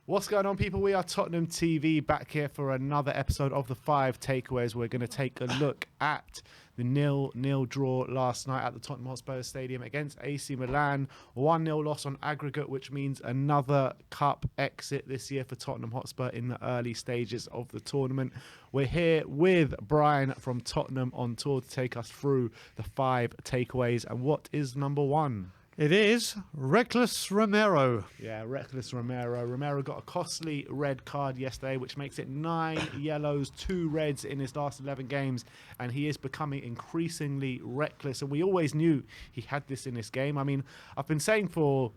What's going on, people? We are Tottenham TV back here for another episode of the 5 Takeaways. We're going to take a look at the 0-0 draw last night at the Tottenham Hotspur Stadium against AC Milan. 1-0 loss on aggregate, which means another cup exit this year for Tottenham Hotspur in the early stages of the tournament. We're here with Brian from Tottenham on tour to take us through the 5 takeaways. And what is number 1? It is reckless Romero. Yeah, reckless Romero. Romero got a costly red card yesterday, which makes it 9 yellows, 2 reds in his last 11 games, and he is becoming increasingly reckless. And we always knew he had this in his game. I mean, I've been saying for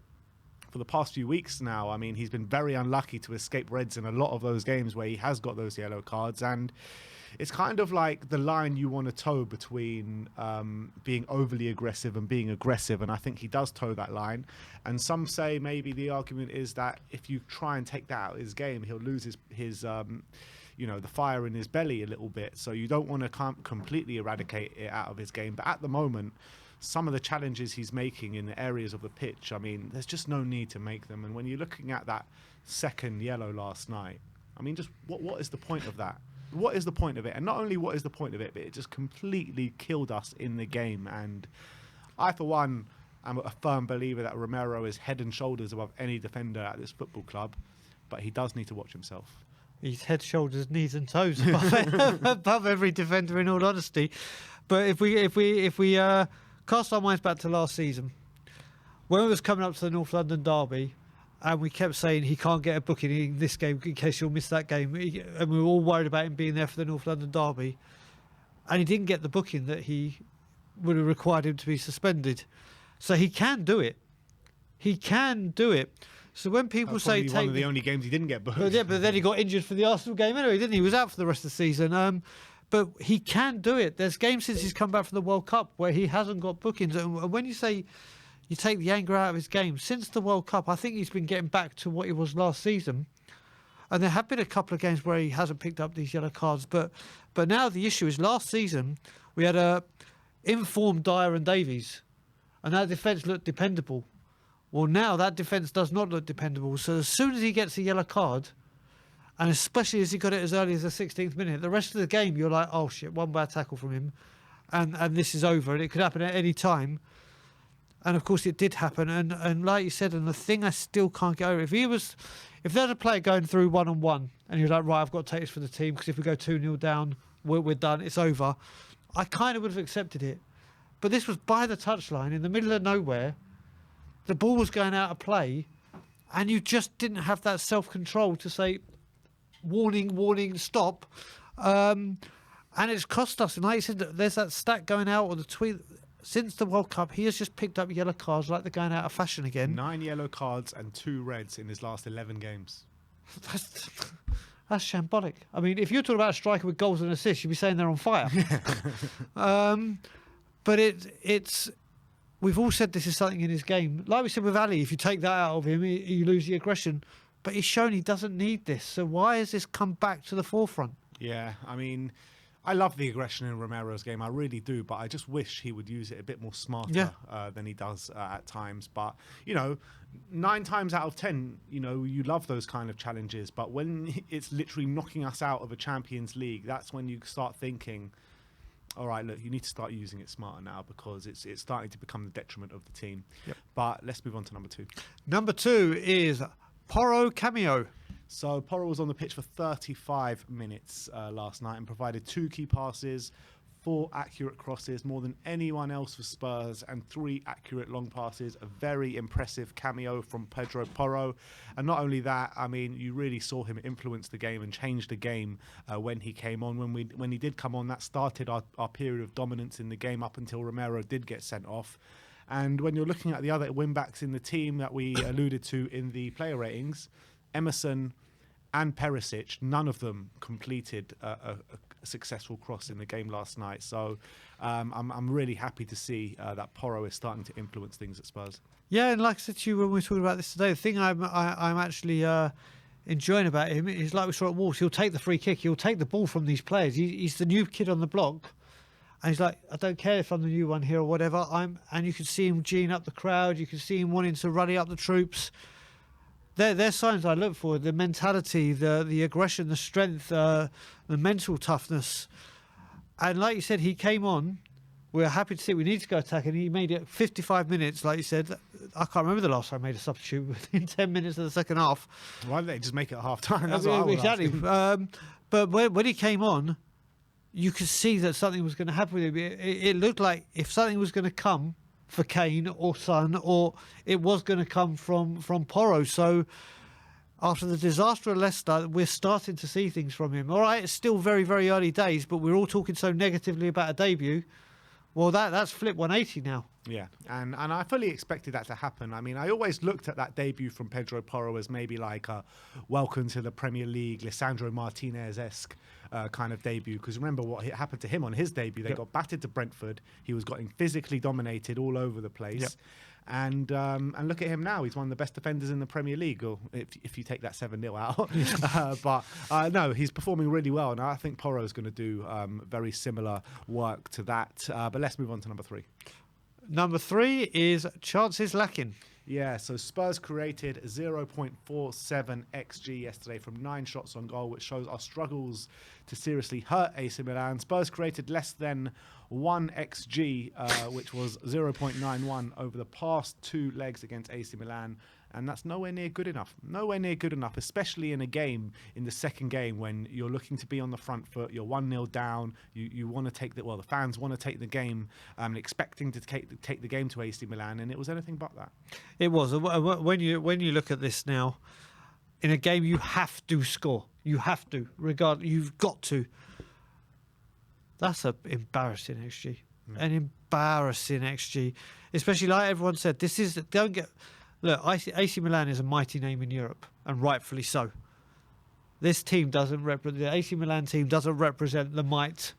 the past few weeks now, I mean, he's been very unlucky to escape reds in a lot of those games where he has got those yellow cards, and it's kind of like the line you want to toe between being overly aggressive and being aggressive, and I think he does toe that line. And some say maybe the argument is that if you try and take that out of his game, he'll lose his the fire in his belly a little bit. So you don't want to completely eradicate it out of his game. But at the moment, some of the challenges he's making in the areas of the pitch, I mean, there's just no need to make them. And when you're looking at that second yellow last night, I mean, just what is the point of that? What is the point of it? And not only what is the point of it, but it just completely killed us in the game. And I, for one, am a firm believer that Romero is head and shoulders above any defender at this football club, but he does need to watch himself. He's head, shoulders, knees and toes above every defender, in all honesty. But if we cast our minds back to last season, when it was coming up to the North London derby, and we kept saying he can't get a booking in this game in case you'll miss that game, and we were all worried about him being there for the North London derby, and he didn't get the booking that he would have required him to be suspended. So he can do it. He can do it. So when people say take one of the only games he didn't get booked. But then he got injured for the Arsenal game anyway, didn't he? He was out for the rest of the season. But he can do it. There's games since he's come back from the World Cup where he hasn't got bookings. And when you say you take the anger out of his game, since the World Cup, I think he's been getting back to what he was last season. And there have been a couple of games where he hasn't picked up these yellow cards. But now the issue is last season we had a informed Dyer and Davies, and that defence looked dependable. Well, now that defence does not look dependable. So as soon as he gets a yellow card, and especially as he got it as early as the 16th minute, the rest of the game you're like, oh shit, one bad tackle from him, and this is over, and it could happen at any time. And of course it did happen, and like you said, and the thing I still can't get over, if there's a player going through 1-on-1 and you're like, right, I've got to take this for the team because if we go 2-0 down, we're done, it's over, I kind of would have accepted it. But this was by the touchline in the middle of nowhere. The ball was going out of play, and you just didn't have that self-control to say, warning, stop. And it's cost us. And like you said, there's that stat going out, or the tweet, since the World Cup, he has just picked up yellow cards like they're going out of fashion again. 9 yellow cards and 2 reds in his last 11 games. That's shambolic. I mean, if you're talking about a striker with goals and assists, you'd be saying they're on fire. But it's... We've all said this is something in his game. Like we said with Ali, if you take that out of him, you lose the aggression. But he's shown he doesn't need this. So why has this come back to the forefront? Yeah, I mean, I love the aggression in Romero's game. I really do. But I just wish he would use it a bit more smarter than he does at times. But, 9 times out of 10, you love those kind of challenges. But when it's literally knocking us out of a Champions League, that's when you start thinking, all right, look, you need to start using it smarter now because it's starting to become the detriment of the team. Yep. But let's move on to number 2. Number 2 is Porro cameo. So Porro was on the pitch for 35 minutes last night and provided 2 key passes, 4 accurate crosses, more than anyone else for Spurs, and 3 accurate long passes. A very impressive cameo from Pedro Porro. And not only that, I mean, you really saw him influence the game and change the game when he came on. When he did come on, that started our period of dominance in the game up until Romero did get sent off. And when you're looking at the other wing-backs in the team that we alluded to in the player ratings, Emerson and Perisic, none of them completed a successful cross in the game last night. So I'm really happy to see that Porro is starting to influence things at Spurs. Yeah, and like I said to you when we were talking about this today, the thing I'm actually enjoying about him is, like we saw at Wolves, he'll take the free kick, he'll take the ball from these players. He's the new kid on the block, and he's like, I don't care if I'm the new one here or whatever. And you can see him geeing up the crowd, you can see him wanting to rally up the troops. they're signs I look for: the mentality, the aggression, the strength, the mental toughness. And like you said, he came on. We're happy to see we need to go attack, and he made it 55 minutes. Like you said, I can't remember the last time I made a substitute within 10 minutes of the second half. Why didn't they just make it half time? That's what I was Exactly. asking. But when he came on, you could see that something was going to happen with him. It looked like if something was going to come for Kane or Son, or it was going to come from Porro. So after the disaster of Leicester, we're starting to see things from him. All right, it's still very, very early days, but we're all talking so negatively about a debut. Well, that's flipped 180 now. Yeah, and I fully expected that to happen. I mean, I always looked at that debut from Pedro Porro as maybe like a welcome to the Premier League, Lisandro Martinez-esque kind of debut. Because remember what happened to him on his debut. They got battered to Brentford. He was getting physically dominated all over the place. Yep. And look at him now. He's one of the best defenders in the Premier League, or if you take that 7-0 out. But no, he's performing really well. And I think Porro is going to do very similar work to that. But let's move on to number 3. Number 3 is chances lacking. Yeah, so Spurs created 0.47 XG yesterday from 9 shots on goal, which shows our struggles to seriously hurt AC Milan. Spurs created less than 1 XG, which was 0.91 over the past 2 legs against AC Milan. And that's nowhere near good enough. Nowhere near good enough, especially in a game, in the second game, when you're looking to be on the front foot, you're 1-0 down, you want to take the fans want to take the game, expecting to take the game to AC Milan, and it was anything but that. It was. When you look at this now, in a game you have to score. You have to, you've got to. That's an embarrassing XG. Yeah. An embarrassing XG. Especially like everyone said, look, AC Milan is a mighty name in Europe, and rightfully so. This team the AC Milan team doesn't represent the might.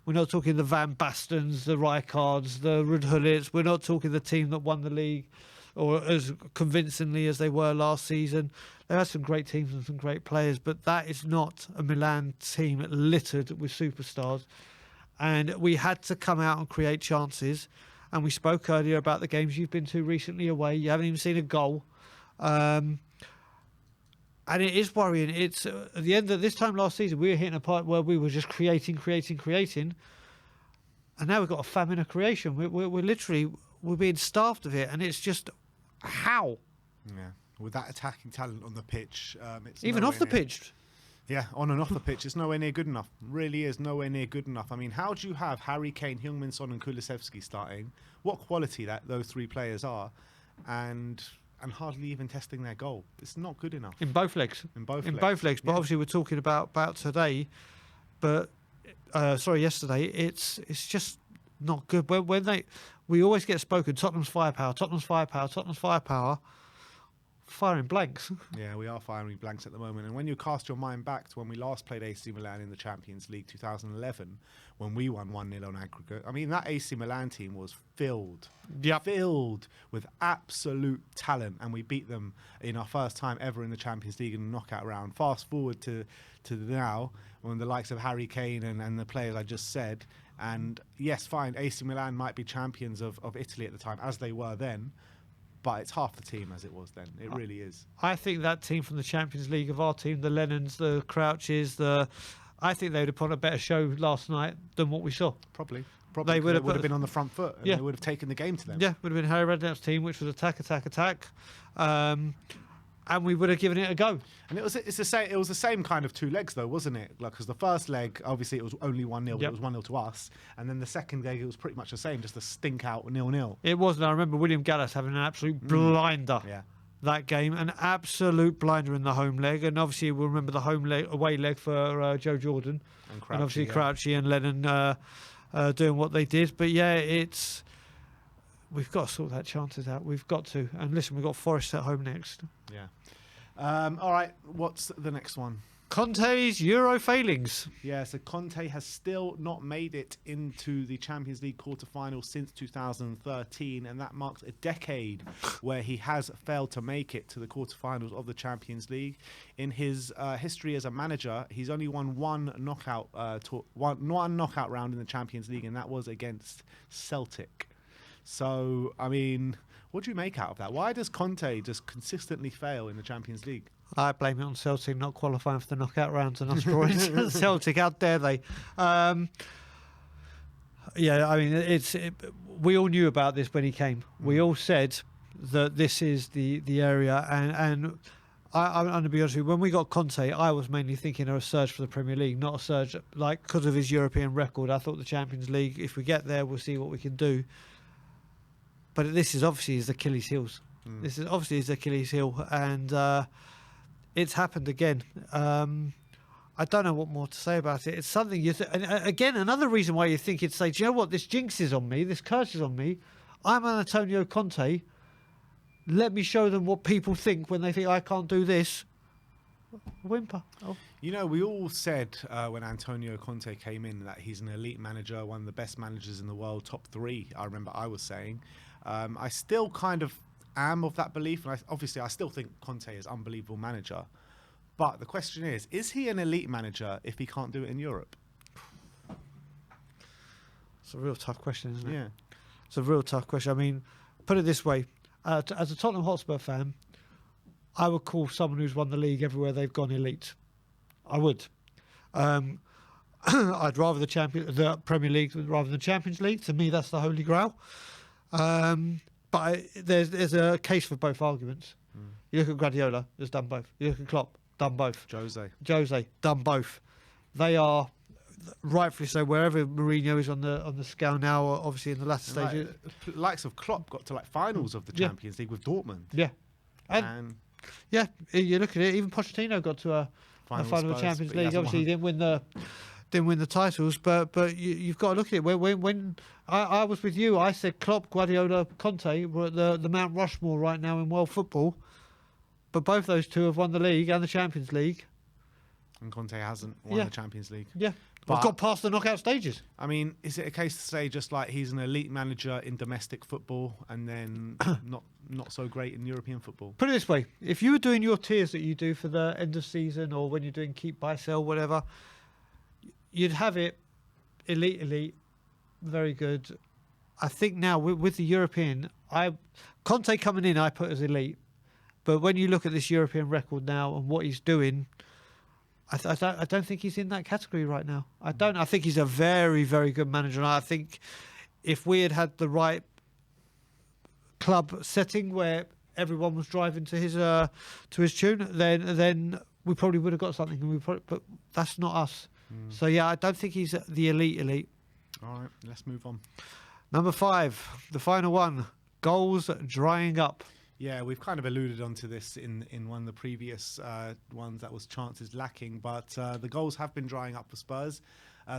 We're not talking the Van Bastens, the Rijkaards, the Rudhullits. We're not talking the team that won the league, or as convincingly as they were last season. They had some great teams and some great players, but that is not a Milan team littered with superstars. And we had to come out and create chances. And we spoke earlier about the games you've been to recently away. You haven't even seen a goal. And it is worrying. It's at the end of this time last season, we were hitting a part where we were just creating. And now we've got a famine of creation. We're being starved of it. And it's just, how? Yeah, with that attacking talent on the pitch. It's even off the pitch. Yeah, on and off the pitch, it's nowhere near good enough. Really is nowhere near good enough. I mean, how do you have Harry Kane, Heung-min Son and Kulusevski starting? What quality that those 3 players are, and hardly even testing their goal. It's not good enough. In both legs. But obviously we're talking about today. But, yesterday. It's just not good. We always get spoken, Tottenham's firepower. Firing blanks. Yeah, we are firing blanks at the moment. And when you cast your mind back to when we last played AC Milan in the Champions League 2011, when we won 1-0 on aggregate, I mean, that AC Milan team was filled with absolute talent, and we beat them in our first time ever in the Champions League in the knockout round. Fast forward to now, when the likes of Harry Kane and the players I just said, and yes, fine, AC Milan might be champions of Italy at the time, as they were then, but it's half the team as it was then. It really is. I think that team from the Champions League of our team, the Lennons, the Crouches, I think they would have put on a better show last night than what we saw. Probably. They would have been on the front foot, and they would have taken the game to them. Yeah, would have been Harry Redknapp's team, which was attack. And we would have given it a go. And it was the same kind of 2 legs though, wasn't it? Like, because the first leg, obviously, it was only 1-0, but it was 1-0 to us. And then the second leg, it was pretty much the same, just a stink out 0-0. It was. And I remember William Gallas having an absolute blinder. Yeah. That game, an absolute blinder in the home leg. And obviously, we'll remember the away leg for Joe Jordan. And obviously, Crouchy and Lennon doing what they did. But yeah, we've got to sort that chances out. We've got to. And listen, we've got Forest at home next. Yeah. All right. What's the next one? Contes Euro failings. Yeah, so Conte has still not made it into the Champions League quarterfinals since 2013, and that marks a decade where he has failed to make it to the quarterfinals of the Champions League. In his history as a manager, he's only won one knockout round in the Champions League, and that was against Celtic. So, I mean, What do you make out of that? Why does Conte just consistently fail in the Champions League? I blame it on Celtic not qualifying for the knockout rounds and us drawing Celtic. How dare they? Yeah, I mean, we all knew about this when he came. We all said that this is the area, and I'm going to be honest with you, when we got Conte, I was mainly thinking of a surge for the Premier League, not a surge like because of his European record. I thought the Champions League, if we get there, we'll see what we can do. But this is obviously his Achilles heels. This is obviously his Achilles heel, and it's happened again. I don't know what more to say about it. It's something and again, another reason why you think it's say, do you know what, this jinx is on me, this curse is on me. I'm Antonio Conte. Let me show them what people think when they think I can't do this. Whimper. Oh. You know, we all said when Antonio Conte came in that he's an elite manager, one of the best managers in the world, top 3. I remember I was saying. I still kind of am of that belief, and obviously I still think Conte is an unbelievable manager. But the question is he an elite manager if he can't do it in Europe? It's a real tough question, isn't it? Yeah. It's a real tough question. I mean, put it this way. As a Tottenham Hotspur fan, I would call someone who's won the league everywhere they've gone elite. I would. I'd rather the Premier League rather than Champions League. To me, that's the holy grail. But there's a case for both arguments. You look at Guardiola, has done both. You look at Klopp, done both. Jose, done both. They are rightfully so. Wherever Mourinho is on the scale now, obviously in the latter stages. Likes of Klopp got to like finals of the Champions League with Dortmund. Yeah, and yeah, you look at it. Even Pochettino got to a final of the Champions League. Obviously, he didn't win the titles, but you've got to look at it. When I was with you, I said Klopp, Guardiola, Conte were at the Mount Rushmore right now in world football. But both those two have won the league and the Champions League. And Conte hasn't won the Champions League. Yeah. But got past the knockout stages. I mean, is it a case to say just like he's an elite manager in domestic football and then not so great in European football? Put it this way. If you were doing your tiers that you do for the end of season or when you're doing keep, buy, sell, whatever, you'd have it elite, very good. I think now with the European, Conte coming in, I put as elite. But when you look at this European record now and what he's doing, I don't think he's in that category right now. I don't. I think he's a very, very good manager. And I think if we had the right club setting where everyone was driving to his tune, then we probably would have got something. But that's not us. So yeah, I don't think he's the elite. All right, let's move on. Number 5, the final one: goals drying up. Yeah, we've kind of alluded onto this in one of the previous ones that was chances lacking, but the goals have been drying up for Spurs.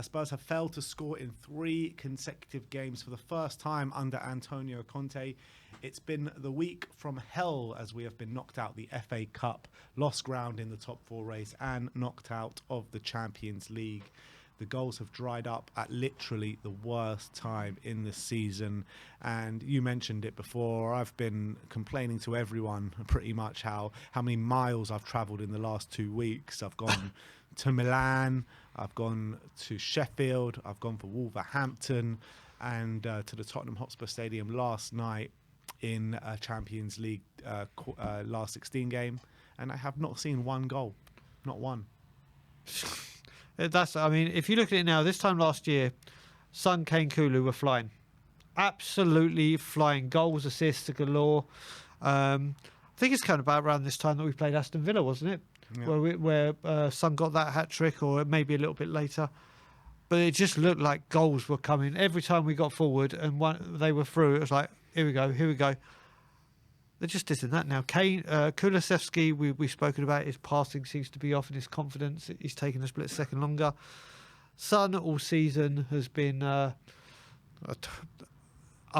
Spurs have failed to score in 3 consecutive games for the first time under Antonio Conte. It's been the week from hell as we have been knocked out the FA Cup, lost ground in the top 4 race and knocked out of the Champions League. The goals have dried up at literally the worst time in the season. And you mentioned it before. I've been complaining to everyone pretty much how many miles I've travelled in the last 2 weeks. I've gone to Milan, I've gone to Sheffield, I've gone for Wolverhampton and to the Tottenham Hotspur Stadium last night in a Champions League last 16 game. And I have not seen one goal. Not one. I mean, if you look at it now, this time last year, Son, Kane, Kulu were flying. Absolutely flying. Goals, assists galore. I think it's kind of about around this time that we played Aston Villa, wasn't it? Yeah. Where Son got that hat-trick, or maybe a little bit later. But it just looked like goals were coming. Every time we got forward and they were through, it was like, here we go. They're just isn't that now. Kane, Kulusevski, we've spoken about. His passing seems to be off, and his confidence. He's taken a split second longer. Son all season has been up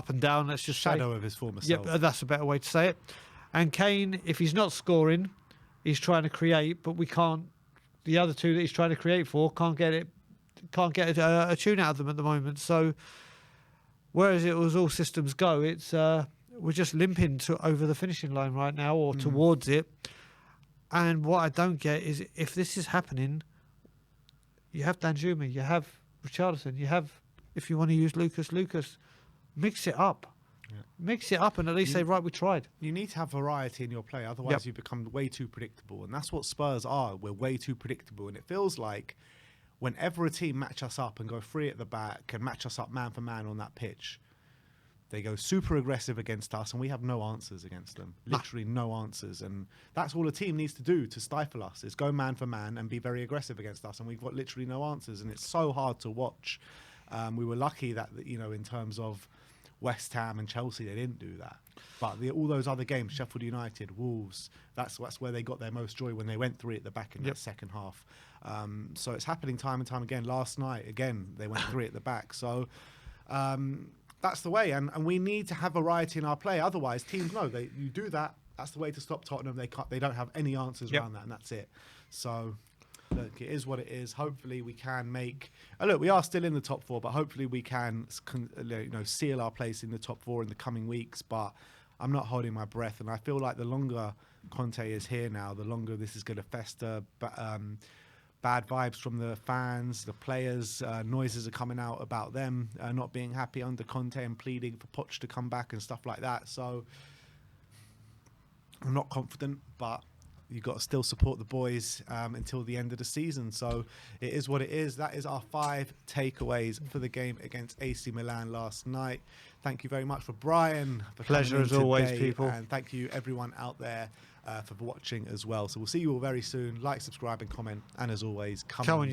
and down. Let's just shadow of his former self. Yeah, that's a better way to say it. And Kane, if he's not scoring, he's trying to create, but we can't. The other two that he's trying to create for can't get a tune out of them at the moment. So, whereas it was all systems go, it's. We're just limping over the finishing line right now, or towards it. And what I don't get is, if this is happening, you have Danjuma, you have Richarlison, you have, if you want to use Lucas, mix it up. Mix it up and at least say, right, we tried. You need to have variety in your play, otherwise you become way too predictable. And that's what Spurs are. We're way too predictable. And it feels like whenever a team match us up and go free at the back and match us up man for man on that pitch, they go super aggressive against us and we have no answers against them. Literally no answers. And that's all a team needs to do to stifle us, is go man for man and be very aggressive against us. And we've got literally no answers. And it's so hard to watch. We were lucky that, you know, in terms of West Ham and Chelsea, they didn't do that. But all those other games, Sheffield United, Wolves, that's where they got their most joy, when they went three at the back in that second half. So it's happening time and time again. Last night, again, they went three at the back. So that's the way. And we need to have variety in our play. Otherwise, teams know you do that. That's the way to stop Tottenham. They don't have any answers around that, and that's it. So look, it is what it is. Hopefully we can make... look, we are still in the top four, but hopefully we can seal our place in the top four in the coming weeks. But I'm not holding my breath. And I feel like the longer Conte is here now, the longer this is going to fester. Bad vibes from the fans, the players, noises are coming out about them not being happy under Conte and pleading for Poch to come back and stuff like that. So I'm not confident, but you've got to still support the boys until the end of the season. So it is what it is. That is our 5 takeaways for the game against AC Milan last night. Thank you very much for Brian. Pleasure as always, people. And thank you everyone out there for watching as well. So we'll see you all very soon. Like, subscribe and comment. And as always, come on.